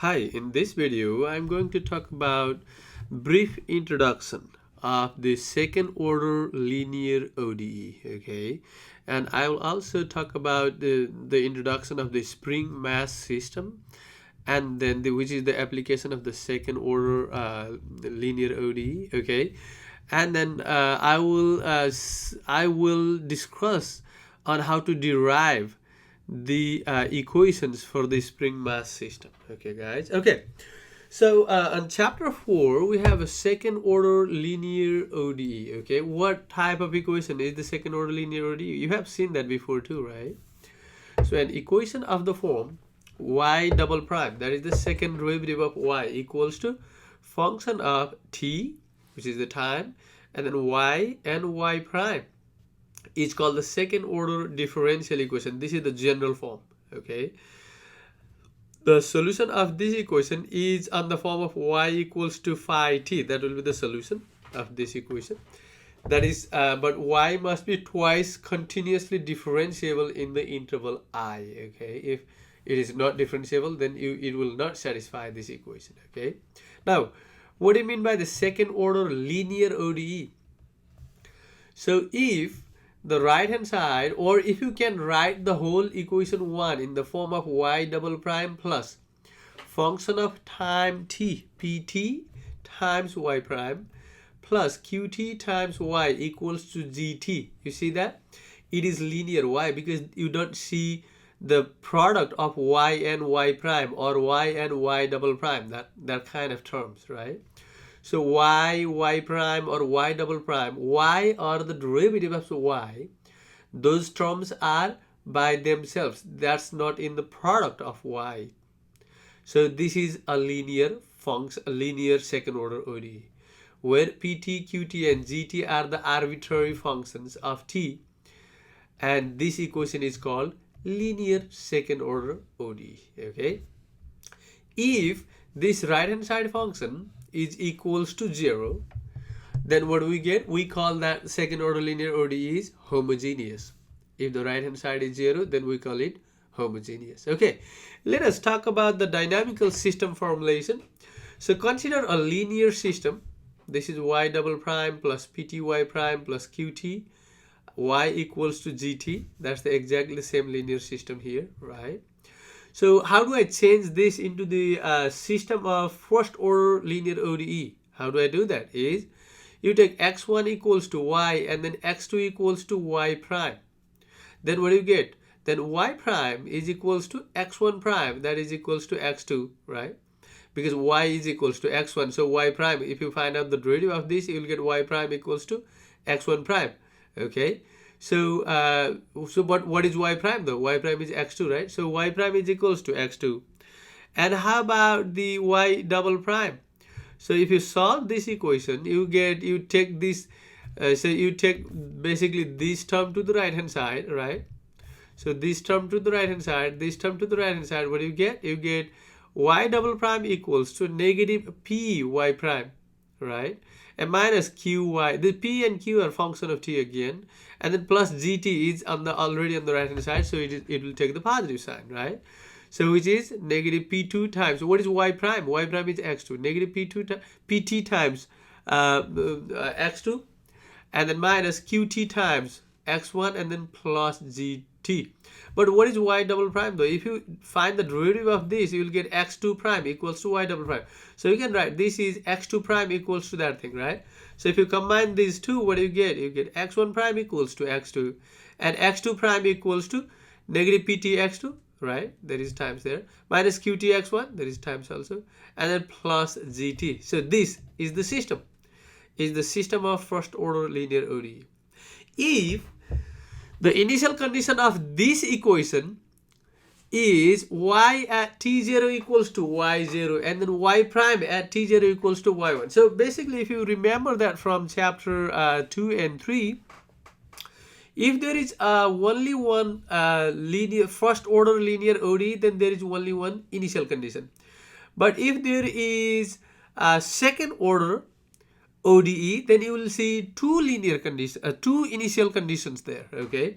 Hi, in this video, I'm going to talk about brief introduction of the second order linear ODE, okay? And I will also talk about the introduction of the spring mass system and then which is the application of the second order linear ODE, okay? And then I will discuss on how to derive the equations for the spring mass system. Okay, guys. Okay. So on chapter 4, we have a second order linear ODE. Okay, what type of equation is the second order linear ODE? You have seen that before too, right? So an equation of the form y double prime, that is the second derivative of y, equals to function of t, which is the time, and then y and y prime is called the second order differential equation. This is the general form. Okay, the solution of this equation is on the form of y equals to phi t. That will be the solution of this equation. That is, but y must be twice continuously differentiable in the interval I. Okay, if it is not differentiable, then it will not satisfy this equation. Okay, now what do you mean by the second order linear ODE? So if the right hand side, or if you can write the whole equation 1 in the form of y double prime plus function of time t, pt times y prime plus qt times y equals to gt. You see that? It is linear. Why? Because you don't see the product of y and y prime or y and y double prime, that kind of terms, right? So y prime or y double prime, y or the derivative of y, those terms are by themselves. That's not in the product of y. So this is a linear function, a linear second order ODE, where pt, qt, and gt are the arbitrary functions of t, and this equation is called linear second order ODE. Okay, if this right hand side function is equals to 0, then what do we get? We call that second order linear ODE is homogeneous. If the right hand side is 0, then we call it homogeneous. Okay, let us talk about the dynamical system formulation. So consider a linear system. This is y double prime plus pty prime plus qt, y equals to gt. That's the exactly same linear system here, right? So how do I change this into the system of first order linear ODE? How do I do that? Is you take x1 equals to y and then x2 equals to y prime. Then what do you get? Then y prime is equals to x1 prime, that is equals to x2, right? Because y is equals to x1, so y prime, if you find out the derivative of this, you will get y prime equals to x1 prime. Okay, so but what is y prime though? Y prime is x2, right? So y prime is equals to x2. And how about the y double prime? So if you solve this equation, you take this, so you take basically this term to the right hand side, right? So this term to the right hand side, this term to the right hand side, what do you get? You get y double prime equals to negative p y prime, right? And minus qy. The p and q are function of t again, and then plus gt is already on the right hand side, so it will take the positive sign, right? So which is negative p2 times, what is y prime? Y prime is x2, negative p2 pt times x2, and then minus qt times x1, and then plus gt. But what is y double prime though? If you find the derivative of this, you will get x2 prime equals to y double prime. So you can write this is x2 prime equals to that thing, right? So if you combine these two, what do you get? You get x1 prime equals to x2, and x2 prime equals to negative pt x2, right? There is times there, minus qt x1, there is times also, and then plus gt. So this is the system of first order linear ODE. If the initial condition of this equation is y at t0 equals to y0 and then y prime at t0 equals to y1. So basically, if you remember that from chapter 2 and 3, if there is only one linear first order linear ODE, then there is only one initial condition. But if there is a second order ODE, then you will see two linear conditions, two initial conditions there. Okay,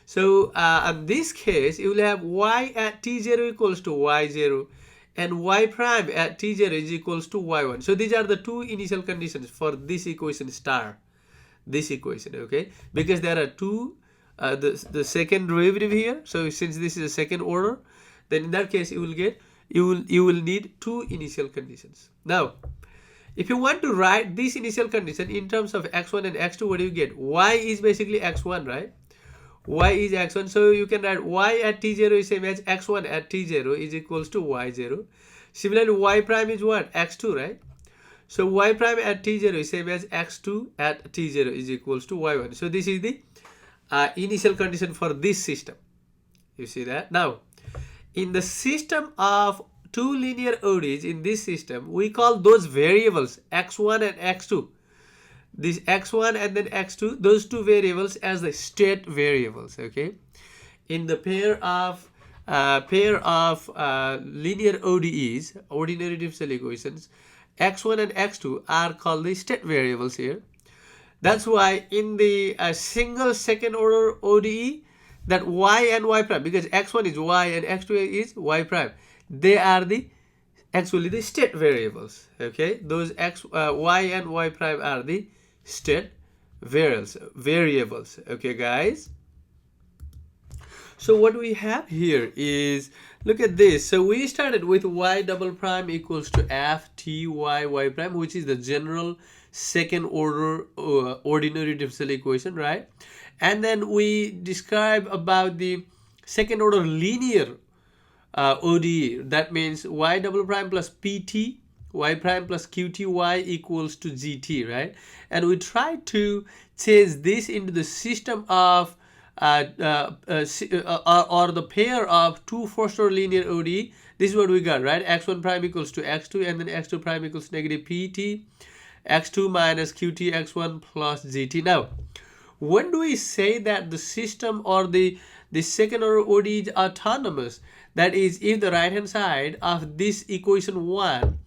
so in this case, you will have y at t0 equals to y0 and y prime at t0 is equals to y1. So these are the two initial conditions for this equation star, this equation, okay? Because there are two, the second derivative here. So since this is a second order, then in that case you will get, you will need two initial conditions. Now, if you want to write this initial condition in terms of x1 and x2, what do you get? Y is basically x1, right? Y is x1, so you can write y at t0 is same as x1 at t0 is equals to y0. Similarly, y prime is what? X2, right? So y prime at t0 is same as x2 at t0 is equals to y1. So this is the initial condition for this system. You see that? Now, in the system of two linear ODEs, in this system, we call those variables x1 and x2. This x1 and then x2, those two variables as the state variables, okay? In the pair of linear ODEs, ordinary differential equations, x1 and x2 are called the state variables here. That's why in the single second order ODE, that y and y prime, because x1 is y and x2 is y prime, they are the actually the state variables, okay? Those y and y prime are the state variables, okay guys? So what we have here is, look at this. So we started with y double prime equals to f t y prime, which is the general second order ordinary differential equation, right? And then we describe about the second order linear ODE. That means y double prime plus pt y prime plus qty equals to gt, right? And we try to change this into the system of or the pair of two first order linear ODE. This is what we got, right? x1 prime equals to x2, and then x2 prime equals negative pt, x2 minus qt x1 plus gt. Now, when do we say that the system or the second order ODE is autonomous? That is, if the right hand side of this equation 1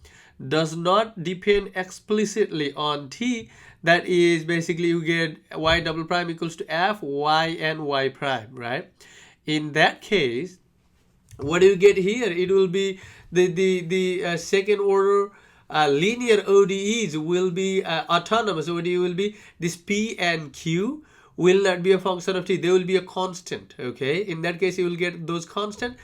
does not depend explicitly on t, that is basically you get y double prime equals to f y and y prime, right? In that case, what do you get here? It will be the second order linear ODEs will be autonomous. ODE will be this p and q will not be a function of t, they will be a constant, okay? In that case, you will get those constant.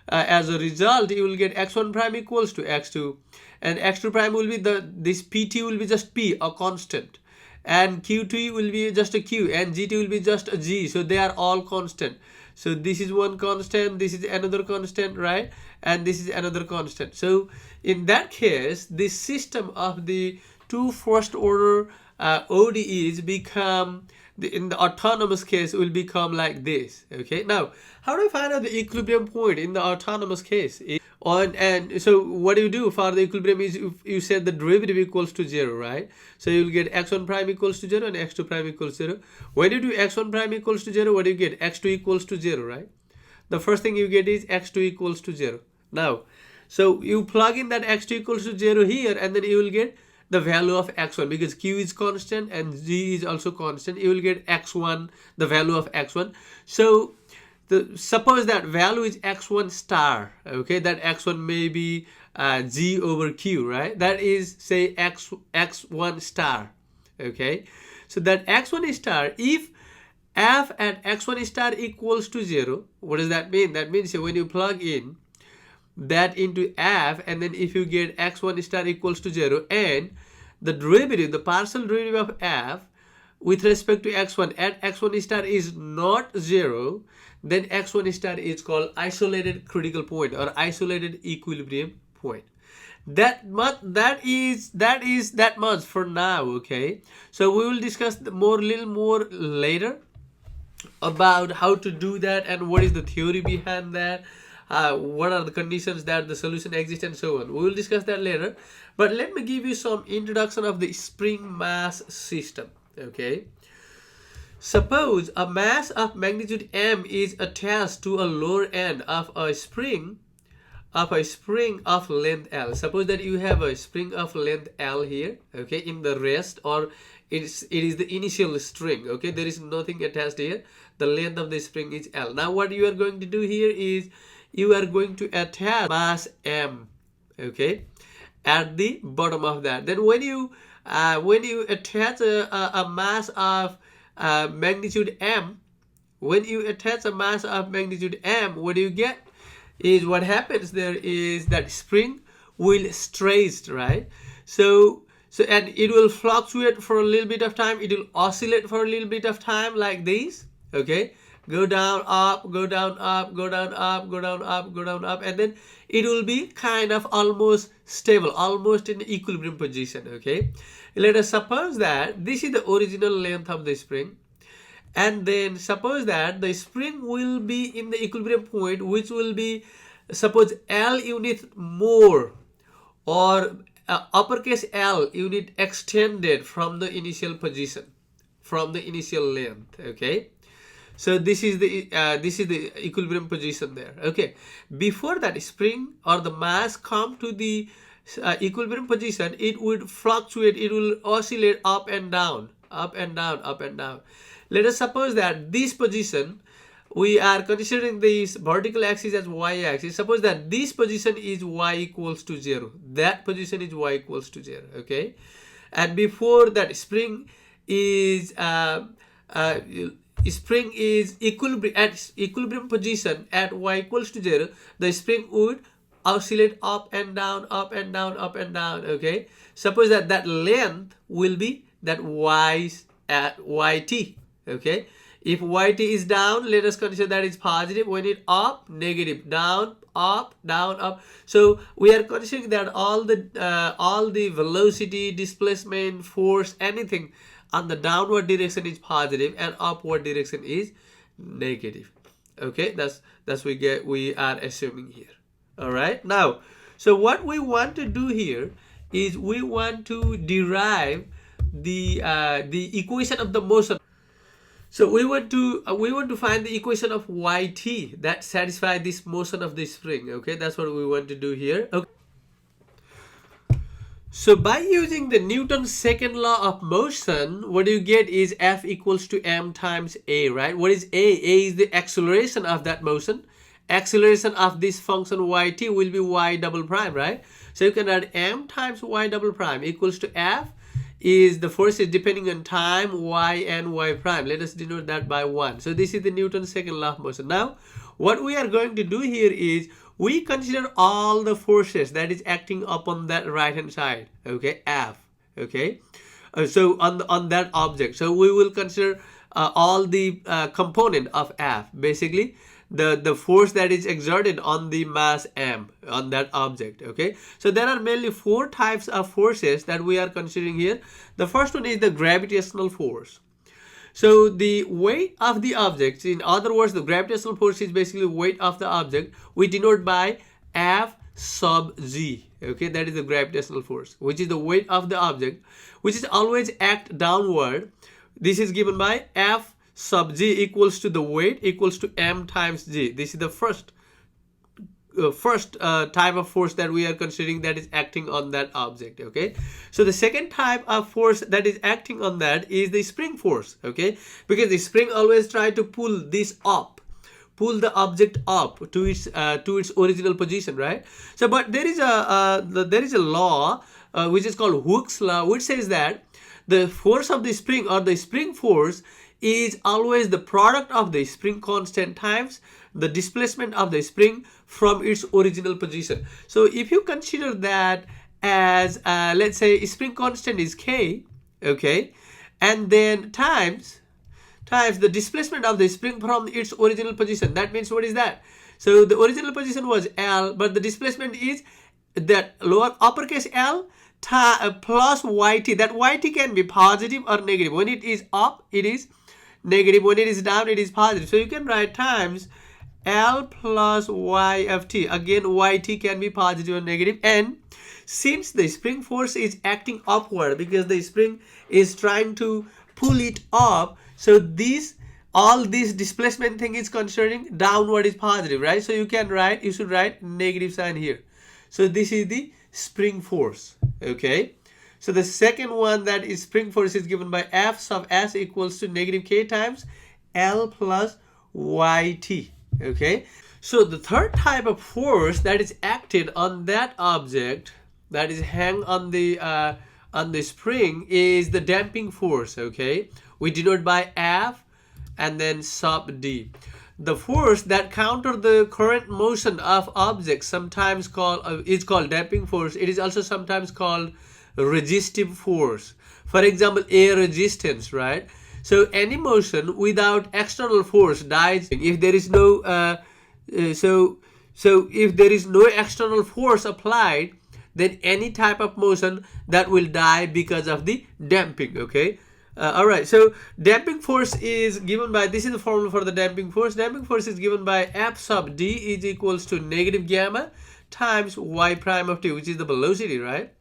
As a result, you will get x1 prime equals to x2, and x2 prime will be this pt will be just p, a constant, and qt will be just a q, and gt will be just a g. So they are all constant. So this is one constant, this is another constant, right? And this is another constant. So in that case, this system of the two first order ODEs become, in the autonomous case, will become like this, okay? Now, how do you find out the equilibrium point in the autonomous case? And so what do you do for the equilibrium is you set the derivative equals to 0, right? So you will get x1 prime equals to 0 and x2 prime equals 0. When you do x1 prime equals to 0, what do you get? x2 equals to 0, right? The first thing you get is x2 equals to 0. Now, so you plug in that x2 equals to 0 here, and then you will get the value of x1, because q is constant and g is also constant. You will get x1, the value of x1. So suppose that value is x1 star, okay? That x1 may be g over q, right? That is, say, x1 star, okay? So that x1 star, if f at x1 star equals to 0, what does that mean? That means when you plug in that into f, and then if you get x1 star equals to 0, and the derivative, the partial derivative of f with respect to x1 at x1 star is not 0, then x1 star is called isolated critical point or isolated equilibrium point. That much for now, okay? So we will discuss little more later about how to do that and what is the theory behind that. What are the conditions that the solution exists, and so on. We will discuss that later. But let me give you some introduction of the spring mass system, okay? Suppose a mass of magnitude m is attached to a lower end of a spring of length L. Suppose that you have a spring of length L here, okay, in the rest, or it is the initial string, okay? There is nothing attached here. The length of the spring is L. Now what you are going to do here is you are going to attach mass m okay, at the bottom of that. Then when you attach a mass of magnitude m, when you attach a mass of magnitude m, what you get is, what happens there is that spring will stretch, right? So and it will fluctuate for a little bit of time, it will oscillate for a little bit of time like this, okay, go down, up, go down, up, go down, up, go down, up, go down, up, and then it will be kind of almost stable, almost in equilibrium position, okay. Let us suppose that this is the original length of the spring, and then suppose that the spring will be in the equilibrium point, which will be, suppose, L unit more, or uppercase L unit extended from the initial position, from the initial length, okay. So this is the equilibrium position there, okay. Before that spring or the mass come to the equilibrium position, it would fluctuate, it will oscillate up and down, up and down, up and down. Let us suppose that this position, we are considering this vertical axis as y-axis. Suppose that this position is y equals to 0. That position is y equals to 0, okay. And before that spring is equilibrium position at y equals to 0, the spring would oscillate up and down, up and down, up and down, okay. Suppose that that length will be that y at yt, okay. If yt is down, let us consider that it's positive. When it up, negative, down, up, down, up. So we are considering that all the velocity, displacement, force, anything on the downward direction is positive and upward direction is negative, okay. That's we are assuming here. All right, now, so what we want to do here is we want to derive the equation of the motion. So we want to find the equation of yt that satisfies this motion of the spring, okay. That's what we want to do here, okay. So by using the Newton's second law of motion, what you get is F equals to m times a, right? What is a? A is the acceleration of that motion. Acceleration of this function yt will be y double prime, right? So you can write m times y double prime equals to F is the forces depending on time, y and y prime. Let us denote that by 1. So this is the Newton's second law of motion. Now what we are going to do here is we consider all the forces that is acting upon that right hand side, okay, F, okay. So on that object, so we will consider all the component of F, basically the force that is exerted on the mass m on that object, okay. So there are mainly 4 types of forces that we are considering here. The first one is the gravitational force. So the weight of the object, in other words, the gravitational force is basically weight of the object, we denote by F sub g, okay. That is the gravitational force, which is the weight of the object, which is always act downward. This is given by F sub g equals to the weight equals to m times g. This is the first type of force that we are considering that is acting on that object, okay. So the second type of force that is acting on that is the spring force, okay, because the spring always try to pull this up, pull the object up to its original position, right? So but there is a law which is called Hooke's law, which says that the force of the spring, or the spring force, is always the product of the spring constant times the displacement of the spring from its original position. So if you consider that as let's say spring constant is k, okay, and then times the displacement of the spring from its original position, that means what is that? So the original position was L, but the displacement is that lower uppercase L plus yt. That yt can be positive or negative. When it is up, it is negative. When it is down, it is positive. So you can write times L plus y of t. Again, yt can be positive or negative. And since the spring force is acting upward, because the spring is trying to pull it up, so all this displacement thing is concerning downward is positive, right? So you should write negative sign here. So this is the spring force, okay. So the second one, that is spring force, is given by F sub s equals to negative k times L plus yt, okay. So the third type of force that is acted on that object that is hang on the spring is the damping force. Okay, we denote by F and then sub D. The force that counter the current motion of objects sometimes is called damping force. It is also sometimes called resistive force. For example, air resistance, right? So any motion without external force dies if there is no if there is no external force applied, then any type of motion that will die because of the damping. Okay. All right, so damping force is given by, this is the formula for the damping force. Damping force is given by F sub D is equals to negative gamma times y prime of t, which is the velocity, right?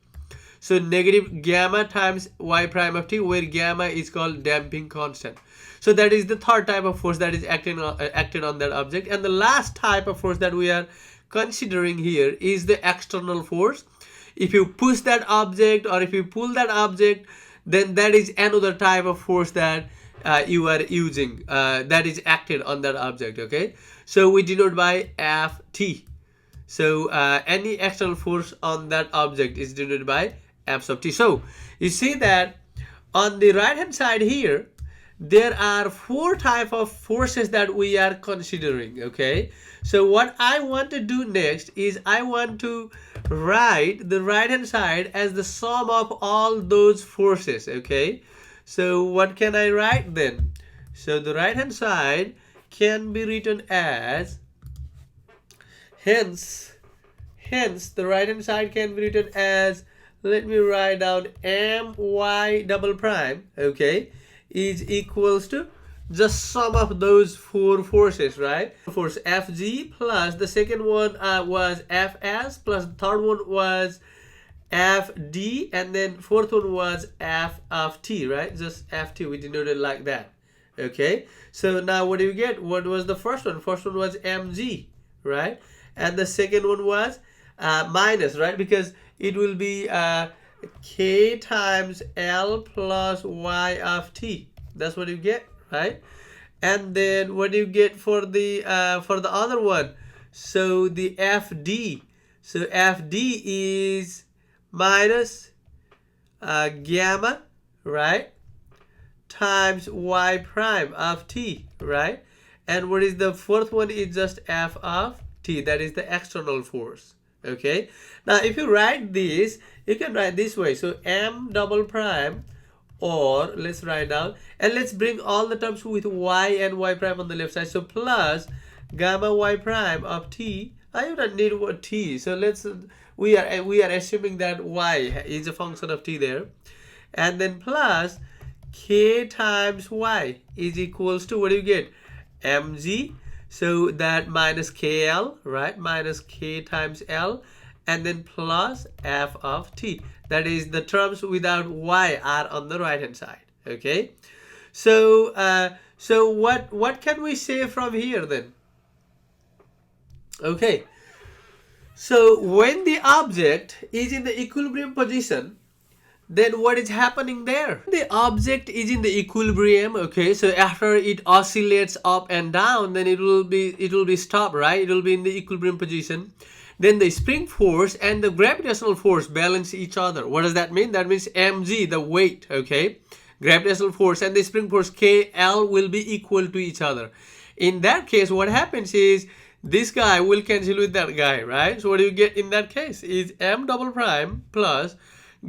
So negative gamma times y prime of t, where gamma is called damping constant. So that is the third type of force that is acted on that object. And the last type of force that we are considering here is the external force. If you push that object or if you pull that object, then that is another type of force that you are using that is acted on that object. Okay, so we denote by Ft. So any external force on that object is denoted by F sub t. So you see that on the right hand side here there are four type of forces that we are considering. Okay, so what I want to do next is I want to write the right hand side as the sum of all those forces. Okay, so what can I write then? So the right hand side can be written as, hence the right hand side can be written as, let me write down my double prime, okay, is equals to just sum of those four forces, right? Force Fg plus the second one was Fs plus the third one was Fd, and then fourth one was F of t, right? Just Ft, we denoted like that. Okay, so now what do you get? What was the first one? First one was mg, right? And the second one was minus, right? Because it will be k times L plus y of t. That's what you get, right? And then what do you get for the other one? So the Fd. So Fd is minus gamma, right, times y prime of t, right? And what is the fourth one? Is just F of t. That is the external force. Okay, now if you write this, you can write this way. So m double prime, or let's write down, and let's bring all the terms with y and y prime on the left side. So plus gamma y prime of t. I don't need what t, so let's we are assuming that y is a function of t there, and then plus k times y is equals to, what do you get? Mg. So that minus kl, right, minus k times l, and then plus f of t. That is the terms without y are on the right hand side. Okay, so so what can we say from here then? Okay, so when the object is in the equilibrium position, then what is happening there? The object is in the equilibrium. Okay, so after it oscillates up and down, then it will be stopped, right? It will be in the equilibrium position. Then the spring force and the gravitational force balance each other. What does that mean? That means mg, the weight, okay, gravitational force, and the spring force kl will be equal to each other. In that case, what happens is this guy will cancel with that guy, right? So what do you get in that case is m double prime plus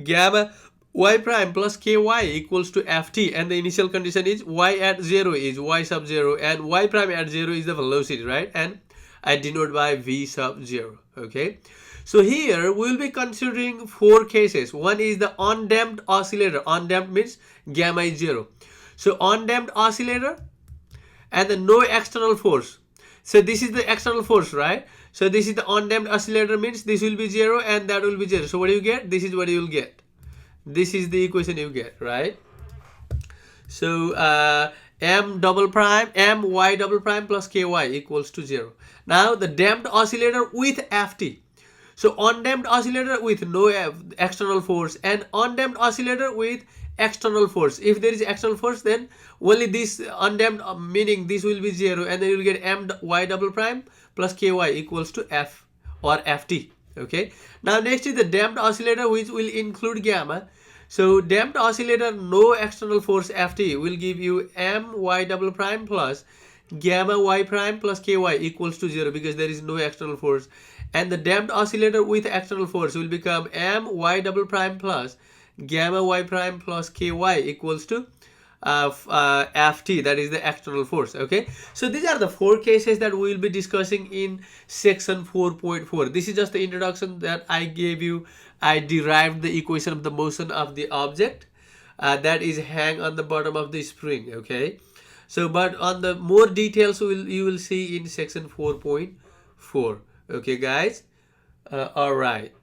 gamma y prime plus ky equals to ft, and the initial condition is y at 0 is y sub 0, and y prime at 0 is the velocity, right? And I denote by v sub 0. Okay, so here we will be considering four cases. One is the undamped oscillator. Undamped means gamma is 0. So undamped oscillator and then no external force. So this is the external force, right? So this is the undamped oscillator, means this will be 0 and that will be 0. So what do you get? This is what you will get. This is the equation you get, right? So m double prime, m y double prime plus ky equals to 0. Now the damped oscillator with ft. So undamped oscillator with no external force, and undamped oscillator with external force. If there is external force, then only this undamped, meaning this will be 0, and then you will get m y double prime plus ky equals to f or ft. Okay, now next is the damped oscillator, which will include gamma. So damped oscillator, no external force ft will give you my double prime plus gamma y prime plus ky equals to 0, because there is no external force. And the damped oscillator with external force will become my double prime plus gamma y prime plus ky equals to ft, that is the external force. Okay, so these are the 4 cases that we will be discussing in section 4.4. This is just the introduction that I gave you. I derived the equation of the motion of the object that is hang on the bottom of the spring. Okay, so but on the more details you will see in section 4.4. Okay guys, all right.